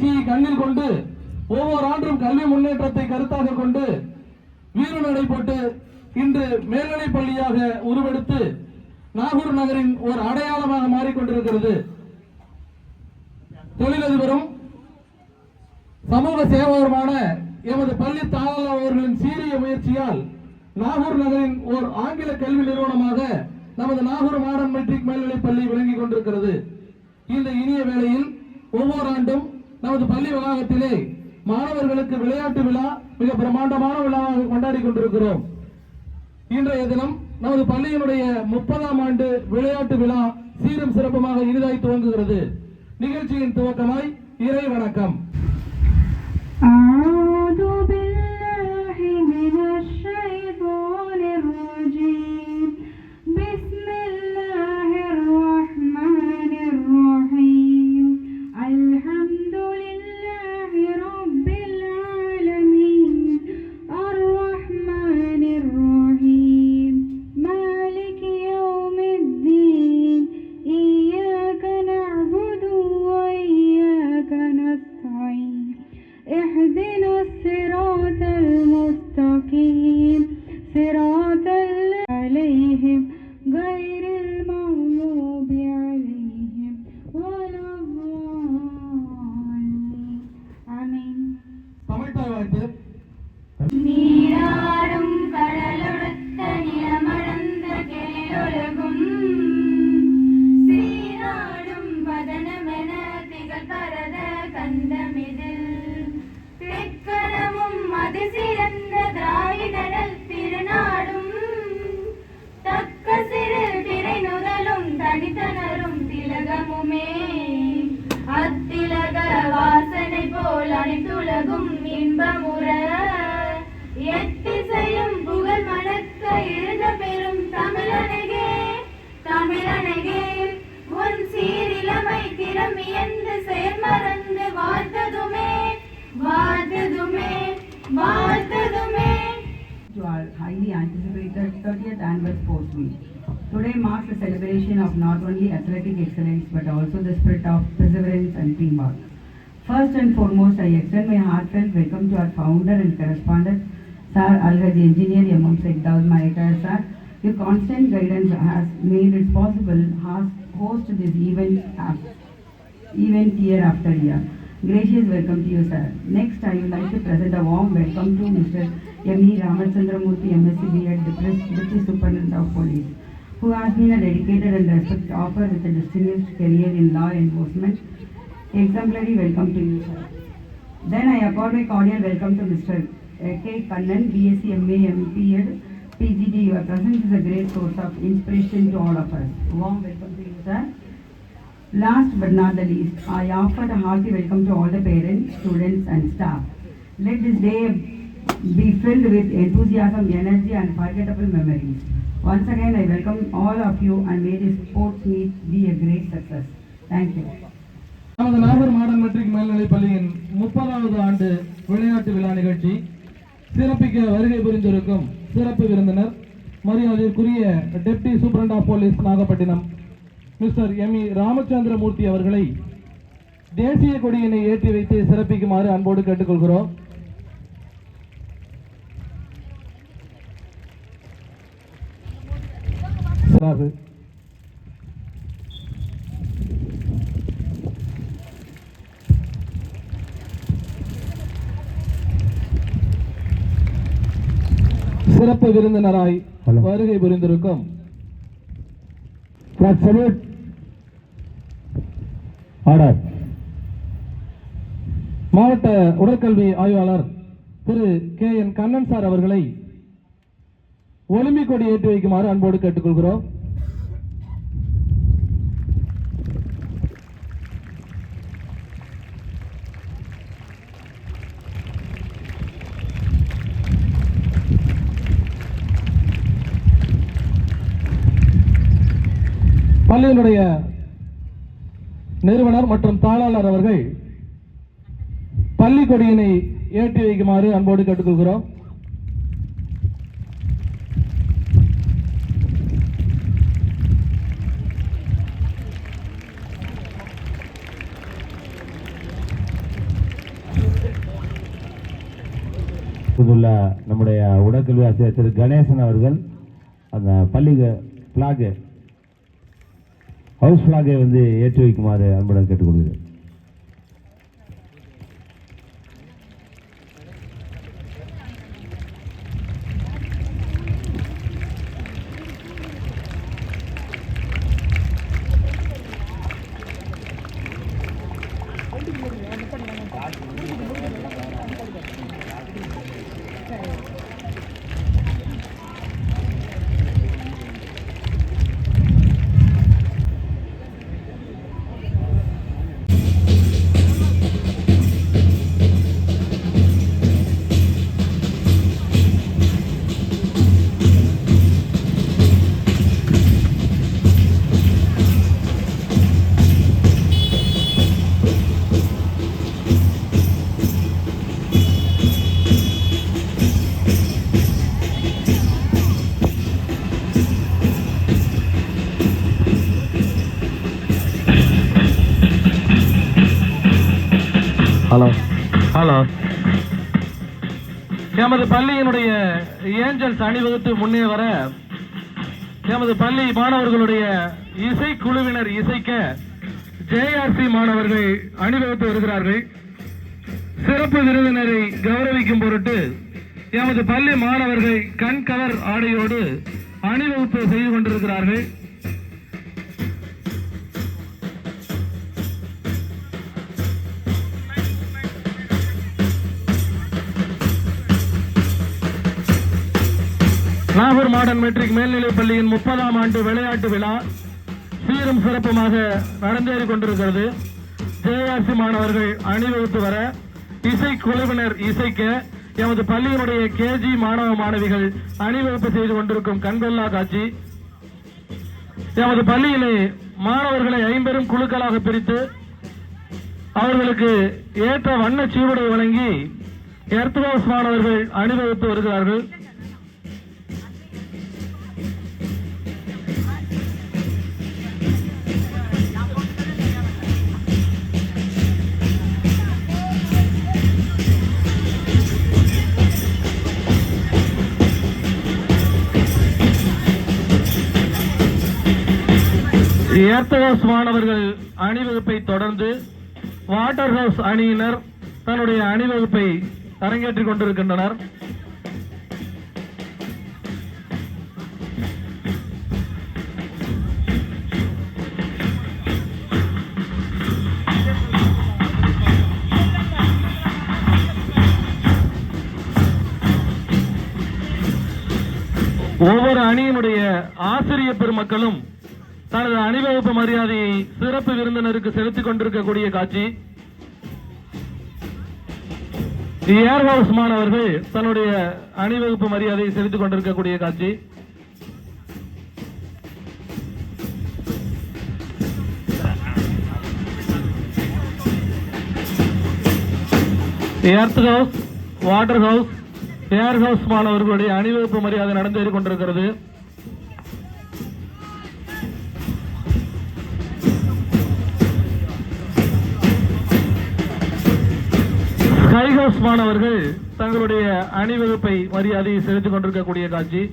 வளர்ச்சியை கண்ணில் கொண்டு ஒவ்வொரு ஆண்டும் கல்வி முன்னேற்றத்தை கருத்தாக கொண்டு வீறு நடைபோட்டு இன்று மேல்நிலைப் பள்ளியாக உருவெடுத்து நாகூர் நகரின் ஒரு அடையாளமாக மாறிக்கொண்டிருக்கிறது. தொழிலதிபரும் சமூக சேவகருமான எமது பள்ளி தாளர் அவர்களின் சீரிய முயற்சியால் நாகூர் நகரின் ஒரு ஆங்கில கல்வி நிறுவனமாக நமது நாகூர் மாடர்ன் மெட்ரிக் மேல்நிலைப் பள்ளி விளங்கிக் கொண்டிருக்கிறது. இந்த இனிய வேளையில் ஒவ்வொரு ஆண்டும் நமது பள்ளி வளாகத்திலே மாணவர்களுக்கு விளையாட்டு விழா மிக பிரம்மாண்டமான விழாவாக கொண்டாடி கொண்டிருக்கிறோம். இன்றைய தினம் நமது பள்ளியினுடைய 30ஆம் ஆண்டு விளையாட்டு விழா சீரும் சிறப்புமாக இனிதாய் துவங்குகிறது. நிகழ்ச்சியின் துவக்கமாய் இறை வணக்கம். To our highly anticipated 30th annual sports meet. Today marks the celebration of not only athletic excellence but also the spirit of perseverance and teamwork. First and foremost, I extend my heartfelt welcome to our founder and correspondent, Sir Al-Haji Engineer M.M. Sheikh Daud Mayekar Sir. Your constant guidance has made it possible to host this event year after year. Gracious welcome to you, sir. Next, I would like to present a warm welcome to Mr. M.E. Ramachandramurthy, MSc B.Ed, Deputy Superintendent of Police, who has been a dedicated and respected officer with a distinguished career in law enforcement. Exemplary welcome to you, sir. Then I accord my cordial welcome to Mr. K. Kannan, BSc MA, MPed, PGD. Your presence is a great source of inspiration to all of us. Warm welcome to you, sir. Last but not the least, I offer a hearty welcome to all the parents, students and staff. Let this day be filled with enthusiasm, energy and unforgettable memories. Once again, I welcome all of you and may this sports meet be a great success. Thank you. நமது Nagore modern matric மேல்நிலைப் பள்ளியின் 30வது ஆண்டு விளையாட்டு விழா நிகழ்ச்சி சிறப்பிக்க வருகை புரிந்திருக்கும் சிறப்பு விருந்தினர் மரியாதைக்குரிய deputy superintendent of police Nagapattinam mister M.E. Ramachandramurthy அவர்களை தேசிய கொடியினை ஏற்றி வைத்து சிறப்பிக்குமாறு அன்போடு கேட்டுக்கொள்கிறோம். சிறப்பு விருந்தினராய் வருகை புரிந்திருக்கும் மாவட்ட உடற்கல்வி ஆய்வாளர் திரு K.N. கண்ணன் சார் அவர்களை ஒலிம்பிக் கொடி ஏற்றி வைக்குமாறு அன்போடு கேட்டுக்கொள்கிறோம். பள்ளியினுடைய நிறுவனர் மற்றும் தாளாளர் அவர்கள் பள்ளி கொடியினை ஏற்றி வைக்குமாறு அன்போடு கேட்டுக்கொள்கிறோம். இருந்துள்ள நம்முடைய உடற்கல்வி ஆசிரியர் திரு கணேசன் அவர்கள் அந்த பள்ளி பிளாக் ஹவுஸ் பிளாகை வந்து ஏற்றி வைக்குமாறு அன்புடன் கேட்டுக்கொள்கிறேன். ஹலோ எமது பள்ளியினுடைய ஏஞ்சல்ஸ் அணிவகுத்து முன்னே வர எமது பள்ளி மாணவர்களுடைய இசைக்குழுவினர் இசைக்க ஜேஆர்சி மாணவர்கள் அணிவகுத்து வருகிறார்கள். சிறப்பு விருந்தினரை கௌரவிக்கும் பொருட்டு எமது பள்ளி மாணவர்கள் கண்கவர் ஆடையோடு அணிவகுப்பு செய்து கொண்டிருக்கிறார்கள். நாகூர் மாடர்ன் மெட்ரிக் மேல்நிலைப் பள்ளியின் 30ஆம் ஆண்டு விளையாட்டு விழா சீரும் சிறப்புமாக நடந்தேறி கொண்டிருக்கிறது. ஜேஆர்சி மாணவர்கள் அணிவகுத்து வர இசைக்குழுவினர் இசைக்க எமது பள்ளியினுடைய கேஜி மாணவ மாணவிகள் அணிவகுப்பு செய்து கொண்டிருக்கும் கண்கொள்ளா காட்சி. எமது பள்ளியிலே மாணவர்களை 50 குழுக்களாக பிரித்து அவர்களுக்கு ஏற்ற வண்ண சீருடை வழங்கி எர்த் ஹவுஸ் மாணவர்கள் அணிவகுத்து வருகிறார்கள். எர்த் ஹவுஸ் மாணவர்கள் அணிவகுப்பை தொடர்ந்து வாட்டர் ஹவுஸ் அணியினர் தன்னுடைய அணிவகுப்பை அரங்கேற்றிக் கொண்டிருக்கின்றனர். ஒவ்வொரு அணியினுடைய ஆசிரியர் பெருமக்களும் தனது அணிவகுப்பு மரியாதையை சிறப்பு விருந்தினருக்கு செலுத்திக் கொண்டிருக்கக்கூடிய காட்சி. ஏர் ஹவுஸ் மாணவர்கள் தன்னுடைய அணிவகுப்பு மரியாதையை செலுத்திக் கொண்டிருக்கக்கூடிய காட்சி. எர்த் ஹவுஸ், வாட்டர் ஹவுஸ், ஏர் ஹவுஸ் மாணவர்களுடைய அணிவகுப்பு மரியாதை நடந்தேறிக் கொண்டிருக்கிறது. ஸ்கை ஹவுஸ் மாணவர்கள் தங்களுடைய அணிவகுப்பை மரியாதையை செலுத்திக் கொண்டிருக்கக்கூடிய காட்சி.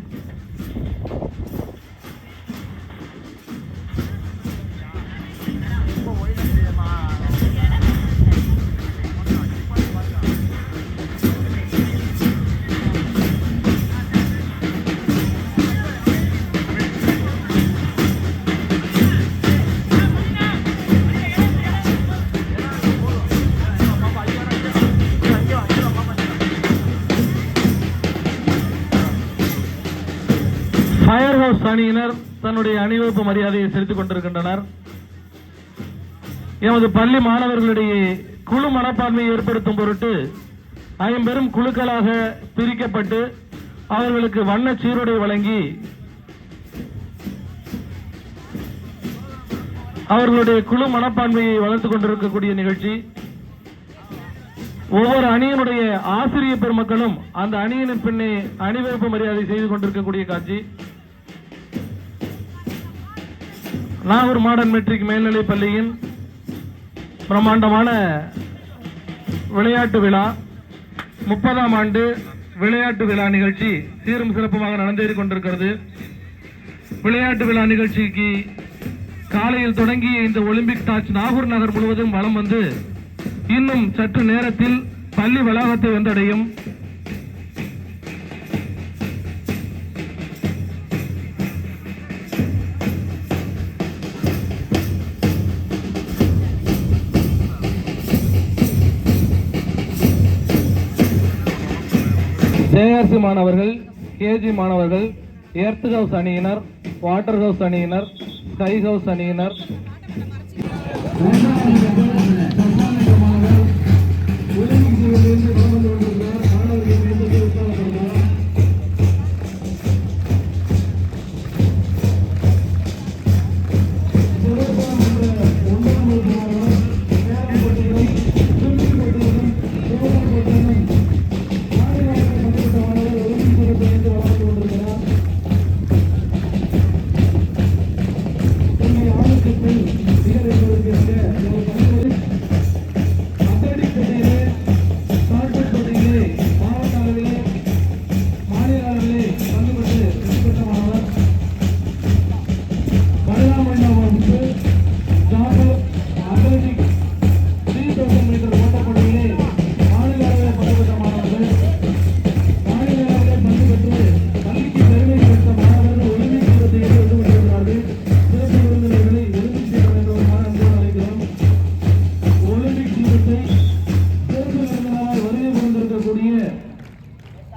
ஃபயர் ஹவுஸ் அணியினர் தன்னுடைய அணிவகுப்பு மரியாதையை செலுத்திக் கொண்டிருக்கின்றனர். எமது பள்ளி மாணவர்களிடையே குழு மனப்பான்மையை ஏற்படுத்தும் பொருட்டு 50 குழுக்களாக பிரிக்கப்பட்டு அவர்களுக்கு வண்ண சீருடை வழங்கி அவர்களுடைய குழு மனப்பான்மையை வளர்த்துக் கொண்டிருக்கக்கூடிய நிகழ்ச்சி. ஒவ்வொரு அணியினுடைய ஆசிரியர் பெருமக்களும் அந்த அணியின் பின்னே அணிவகுப்பு மரியாதை செய்து கொண்டிருக்கக்கூடிய காட்சி. நாகூர் மாடர்ன் மெட்ரிக் மேல்நிலைப் பள்ளியின் பிரம்மாண்டமான விளையாட்டு விழா 30ஆம் ஆண்டு விளையாட்டு விழா நிகழ்ச்சி சீரும் சிறப்புமாக நடந்தேறிக் கொண்டிருக்கிறது. விளையாட்டு விழா நிகழ்ச்சிக்கு காலையில் தொடங்கிய இந்த ஒலிம்பிக் டார்ச் நாகூர் நகர் முழுவதும் வலம் வந்து இன்னும் சற்று நேரத்தில் பள்ளி வளாகத்தை வந்தடையும். ஜேஆர்சி மாணவர்கள், கேஜி மாணவர்கள், எர்த் ஹவுஸ் அணியினர், வாட்டர் ஹவுஸ் அணியினர், ஸ்கை ஹவுஸ் அணியினர்,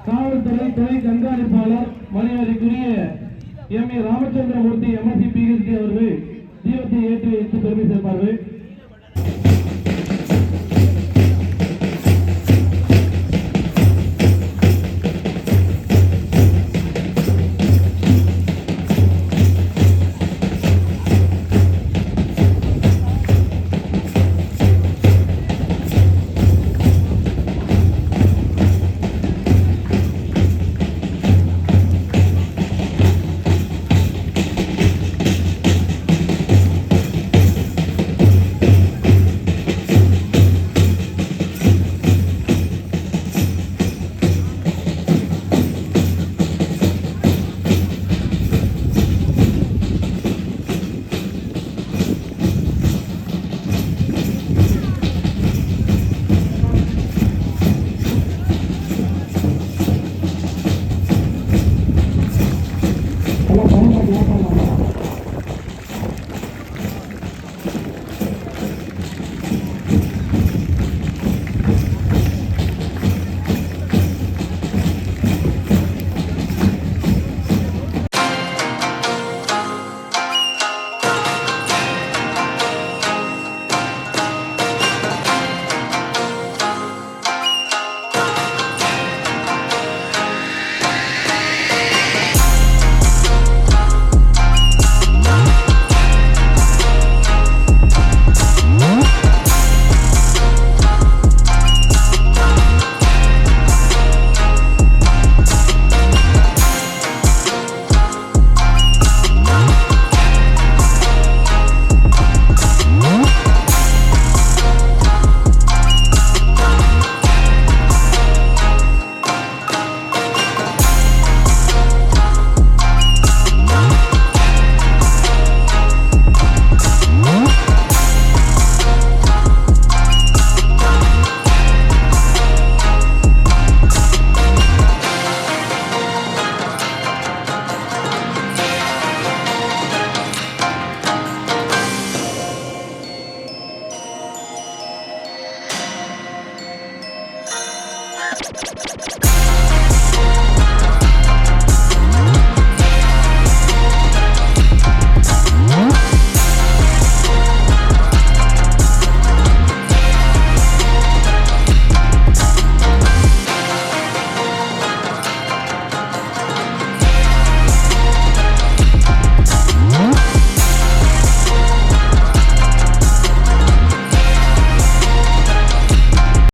காவல்துறை துணை கண்காணிப்பாளர் மரியாதைக்குரிய எம். ராமச்சந்திரமூர்த்தி MSc PhD அவர்கள் தீபத்தை ஏற்றி வைத்து பெருமை சேர்ப்பார்கள்.